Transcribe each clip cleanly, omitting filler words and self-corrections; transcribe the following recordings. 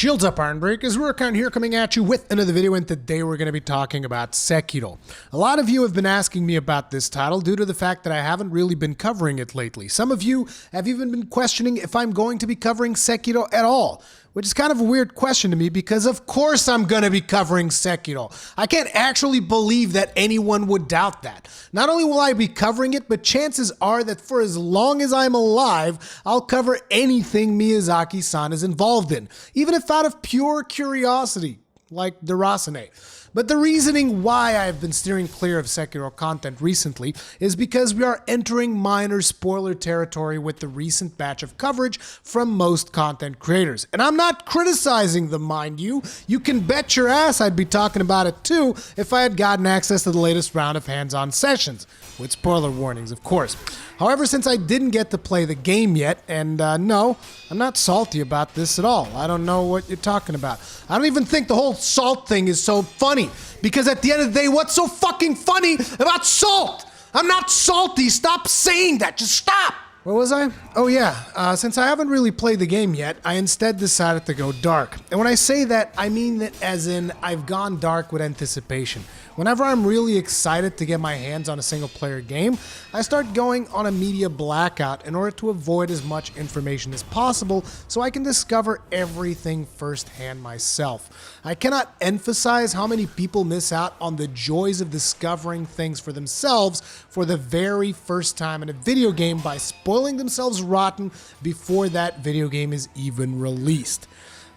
Shields up, Iron Breakers. Rurikhan here coming at you with another video, and today we're going to be talking about Sekiro. A lot of you have been asking me about this title due to the fact that I haven't really been covering it lately. Some of you have even been questioning if I'm going to be covering Sekiro at all, which is kind of a weird question to me because of course I'm going to be covering Sekiro. I can't actually believe that anyone would doubt that. Not only will I be covering it, but chances are that for as long as I'm alive, I'll cover anything Miyazaki-san is involved in, even if out of pure curiosity, like Durasane. But the reasoning why I've been steering clear of Sekiro content recently is because we are entering minor spoiler territory with the recent batch of coverage from most content creators. And I'm not criticizing them, mind you. You can bet your ass I'd be talking about it too if I had gotten access to the latest round of hands-on sessions, with spoiler warnings, of course. However, since I didn't get to play the game yet, and no, I'm not salty about this at all. I don't know what you're talking about. I don't even think the whole salt thing is so funny, because at the end of the day, what's so fucking funny about salt? I'm not salty. Stop saying that. Just stop. Where was I? Oh yeah, since I haven't really played the game yet, I instead decided to go dark. And when I say that, I mean that as in I've gone dark with anticipation. Whenever I'm really excited to get my hands on a single-player game, I start going on a media blackout in order to avoid as much information as possible so I can discover everything firsthand myself. I cannot emphasize how many people miss out on the joys of discovering things for themselves for the very first time in a video game by spoiling themselves rotten before that video game is even released.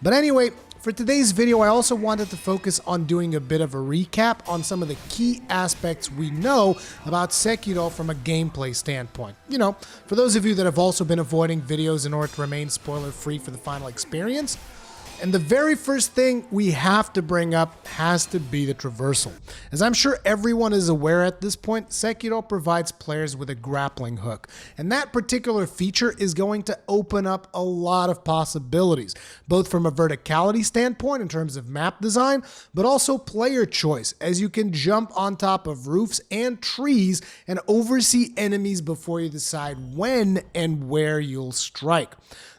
But anyway, for today's video, I also wanted to focus on doing a bit of a recap on some of the key aspects we know about Sekiro from a gameplay standpoint. You know, for those of you that have also been avoiding videos in order to remain spoiler-free for the final experience. And the very first thing we have to bring up has to be the Traversal. As I'm sure everyone is aware at this point, Sekiro provides players with a grappling hook. And that particular feature is going to open up a lot of possibilities, both from a verticality standpoint in terms of map design, but also player choice, as you can jump on top of roofs and trees and oversee enemies before you decide when and where you'll strike.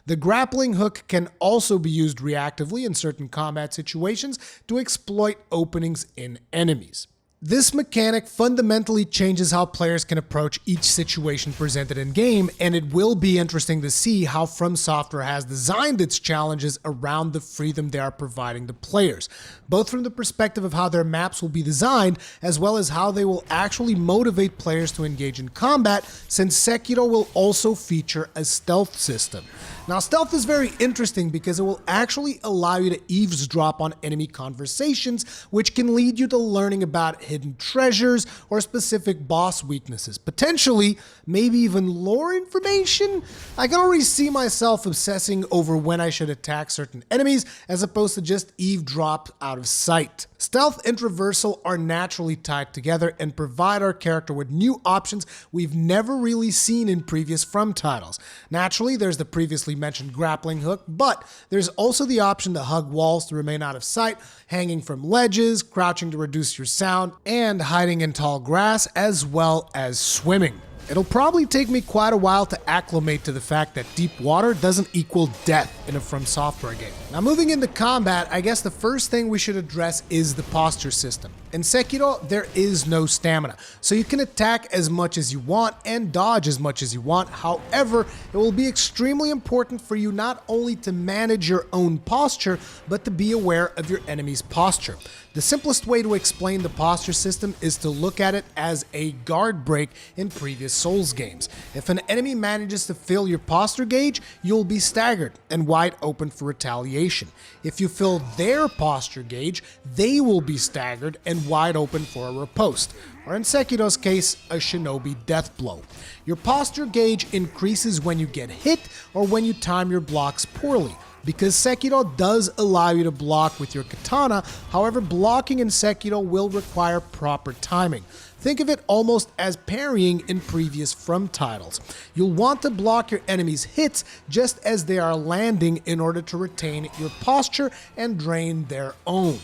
The grappling hook can also be used reactively in certain combat situations to exploit openings in enemies. This mechanic fundamentally changes how players can approach each situation presented in-game, and it will be interesting to see how From Software has designed its challenges around the freedom they are providing to players, both from the perspective of how their maps will be designed, as well as how they will actually motivate players to engage in combat, since Sekiro will also feature a stealth system. Now, stealth is very interesting because it will actually allow you to eavesdrop on enemy conversations, which can lead you to learning about hidden treasures or specific boss weaknesses. Potentially, maybe even lore information? I can already see myself obsessing over when I should attack certain enemies as opposed to just eavesdrop out of sight. Stealth and Traversal are naturally tied together and provide our character with new options we've never really seen in previous From titles. Naturally, there's the previously mentioned grappling hook, but there's also the option to hug walls to remain out of sight, hanging from ledges, crouching to reduce your sound, and hiding in tall grass, as well as swimming. It'll probably take me quite a while to acclimate to the fact that deep water doesn't equal death in a From Software game. Now, moving into combat, I guess the first thing we should address is the posture system. In Sekiro, there is no stamina, so you can attack as much as you want and dodge as much as you want. However, it will be extremely important for you not only to manage your own posture, but to be aware of your enemy's posture. The simplest way to explain the posture system is to look at it as a guard break in previous Souls games. If an enemy manages to fill your posture gauge, you'll be staggered and wide open for retaliation. If you fill their posture gauge, they will be staggered and wide open for a riposte, or in Sekiro's case, a Shinobi Deathblow. Your posture gauge increases when you get hit or when you time your blocks poorly, because Sekiro does allow you to block with your katana. However, blocking in Sekiro will require proper timing. Think of it almost as parrying in previous From titles. You'll want to block your enemy's hits just as they are landing in order to retain your posture and drain their own.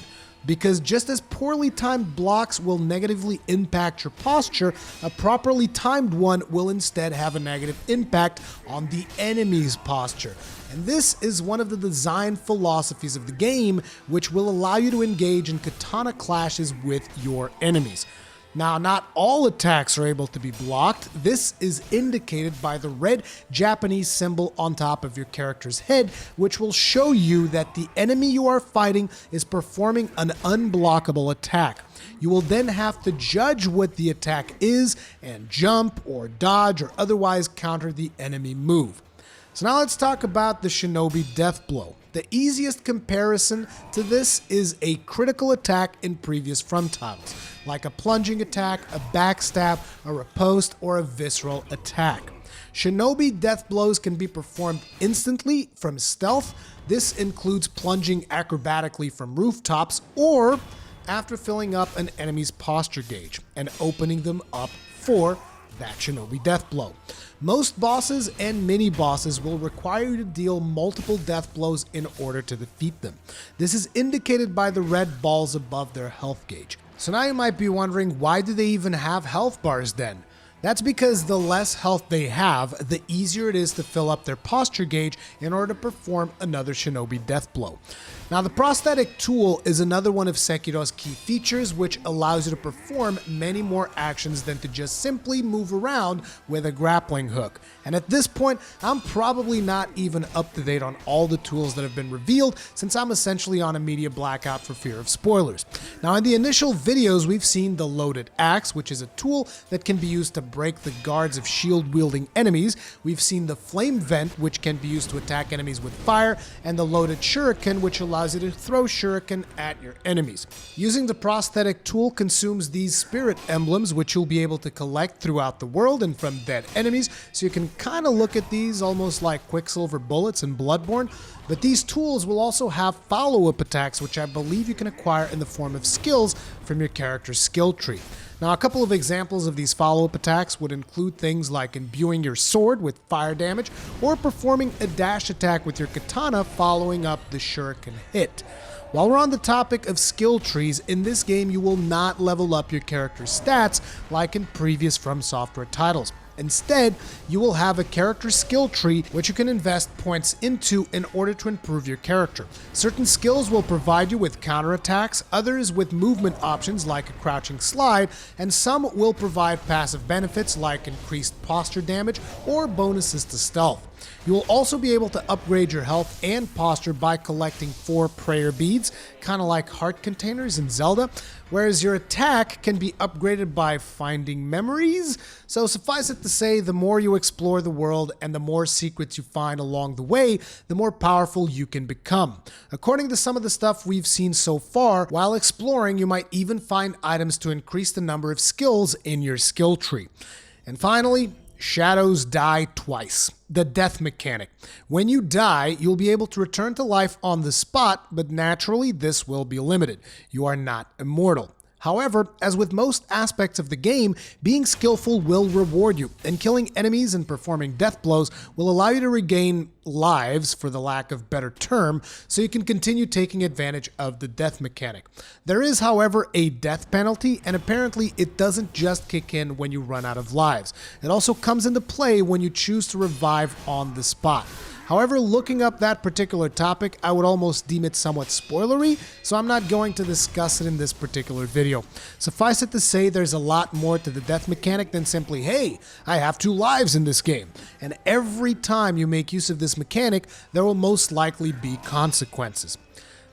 because just as poorly timed blocks will negatively impact your posture, a properly timed one will instead have a negative impact on the enemy's posture. And this is one of the design philosophies of the game, which will allow you to engage in katana clashes with your enemies. Now, not all attacks are able to be blocked. This is indicated by the red Japanese symbol on top of your character's head, which will show you that the enemy you are fighting is performing an unblockable attack. You will then have to judge what the attack is and jump or dodge or otherwise counter the enemy move. So now let's talk about the Shinobi Deathblow. The easiest comparison to this is a critical attack in previous From titles, like a plunging attack, a backstab, a riposte, or a visceral attack. Shinobi Deathblows can be performed instantly from stealth. This includes plunging acrobatically from rooftops or after filling up an enemy's posture gauge and opening them up for that Shinobi Deathblow. Most bosses and mini-bosses will require you to deal multiple death blows in order to defeat them. This is indicated by the red balls above their health gauge. So now you might be wondering, why do they even have health bars then? That's because the less health they have, the easier it is to fill up their posture gauge in order to perform another Shinobi Deathblow. Now, the prosthetic tool is another one of Sekiro's key features, which allows you to perform many more actions than to just simply move around with a grappling hook. And at this point, I'm probably not even up to date on all the tools that have been revealed, since I'm essentially on a media blackout for fear of spoilers. Now, in the initial videos, we've seen the loaded axe, which is a tool that can be used to break the guards of shield-wielding enemies. We've seen the flame vent, which can be used to attack enemies with fire, and the loaded shuriken, which allows you to throw shuriken at your enemies. Using the prosthetic tool consumes these spirit emblems, which you'll be able to collect throughout the world and from dead enemies, so you can kind of look at these almost like Quicksilver bullets in Bloodborne. But these tools will also have follow-up attacks, which I believe you can acquire in the form of skills from your character's skill tree. Now, a couple of examples of these follow-up attacks would include things like imbuing your sword with fire damage or performing a dash attack with your katana following up the shuriken hit. While we're on the topic of skill trees, in this game you will not level up your character's stats like in previous From Software titles. Instead, you will have a character skill tree which you can invest points into in order to improve your character. Certain skills will provide you with counterattacks, others with movement options like a crouching slide, and some will provide passive benefits like increased posture damage or bonuses to stealth. You will also be able to upgrade your health and posture by collecting 4 prayer beads, kind of like heart containers in Zelda, whereas your attack can be upgraded by finding memories. So suffice it to say, the more you explore the world and the more secrets you find along the way, the more powerful you can become. According to some of the stuff we've seen so far, while exploring, you might even find items to increase the number of skills in your skill tree. And finally, shadows die twice. The death mechanic. When you die, you'll be able to return to life on the spot, but naturally this will be limited. You are not immortal. However, as with most aspects of the game, being skillful will reward you, and killing enemies and performing death blows will allow you to regain lives, for the lack of better term, so you can continue taking advantage of the death mechanic. There is, however, a death penalty, and apparently it doesn't just kick in when you run out of lives. It also comes into play when you choose to revive on the spot. However, looking up that particular topic, I would almost deem it somewhat spoilery, so I'm not going to discuss it in this particular video. Suffice it to say, there's a lot more to the death mechanic than simply, hey, I have 2 lives in this game. And every time you make use of this mechanic, there will most likely be consequences.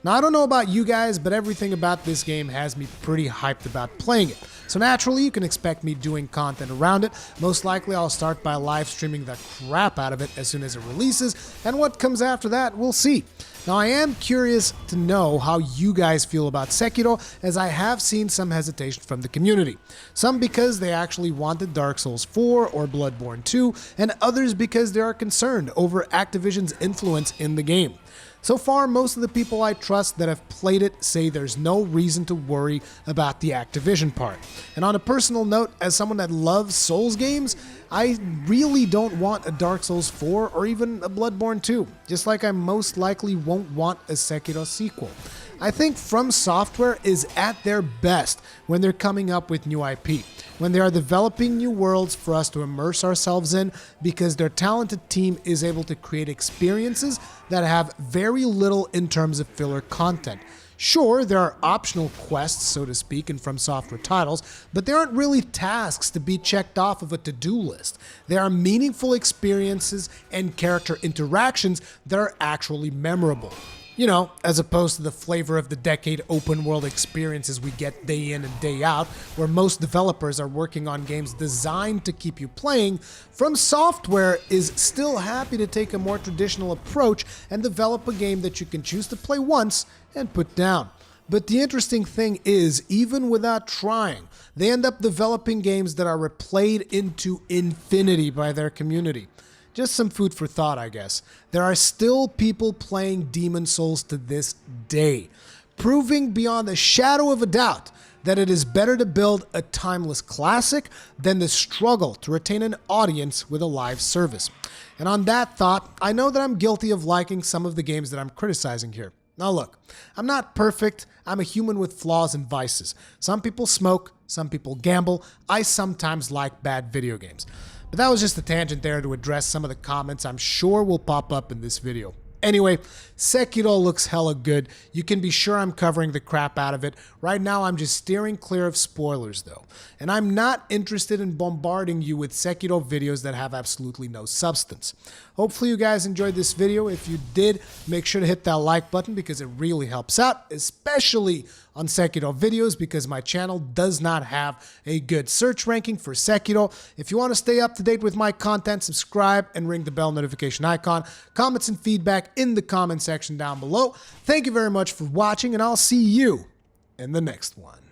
Now, I don't know about you guys, but everything about this game has me pretty hyped about playing it. So naturally, you can expect me doing content around it. Most likely, I'll start by live streaming the crap out of it as soon as it releases, and what comes after that, we'll see. Now, I am curious to know how you guys feel about Sekiro, as I have seen some hesitation from the community. Some because they actually wanted Dark Souls 4 or Bloodborne 2, and others because they are concerned over Activision's influence in the game. So far, most of the people I trust that have played it say there's no reason to worry about the Activision part. And on a personal note, as someone that loves Souls games, I really don't want a Dark Souls 4 or even a Bloodborne 2, just like I most likely won't want a Sekiro sequel. I think From Software is at their best when they're coming up with new IP, when they are developing new worlds for us to immerse ourselves in, because their talented team is able to create experiences that have very little in terms of filler content. Sure, there are optional quests, so to speak, in From Software titles, but they aren't really tasks to be checked off of a to-do list. They are meaningful experiences and character interactions that are actually memorable. You know, as opposed to the flavor of the decade open world experiences we get day in and day out, where most developers are working on games designed to keep you playing. From Software is still happy to take a more traditional approach and develop a game that you can choose to play once and put down. But the interesting thing is, even without trying, they end up developing games that are replayed into infinity by their community. Just some food for thought, I guess. There are still people playing Demon's Souls to this day, proving beyond a shadow of a doubt that it is better to build a timeless classic than to struggle to retain an audience with a live service. And on that thought, I know that I'm guilty of liking some of the games that I'm criticizing here. Now look, I'm not perfect. I'm a human with flaws and vices. Some people smoke, some people gamble. I sometimes like bad video games. But that was just a tangent there to address some of the comments I'm sure will pop up in this video. Anyway, Sekiro looks hella good. You can be sure I'm covering the crap out of it. Right now, I'm just steering clear of spoilers, though. And I'm not interested in bombarding you with Sekiro videos that have absolutely no substance. Hopefully you guys enjoyed this video. If you did, make sure to hit that like button because it really helps out, especially on Sekiro videos, because my channel does not have a good search ranking for Sekiro. If you want to stay up to date with my content, subscribe and ring the bell notification icon. Comments and feedback in the comment section down below. Thank you very much for watching, and I'll see you in the next one.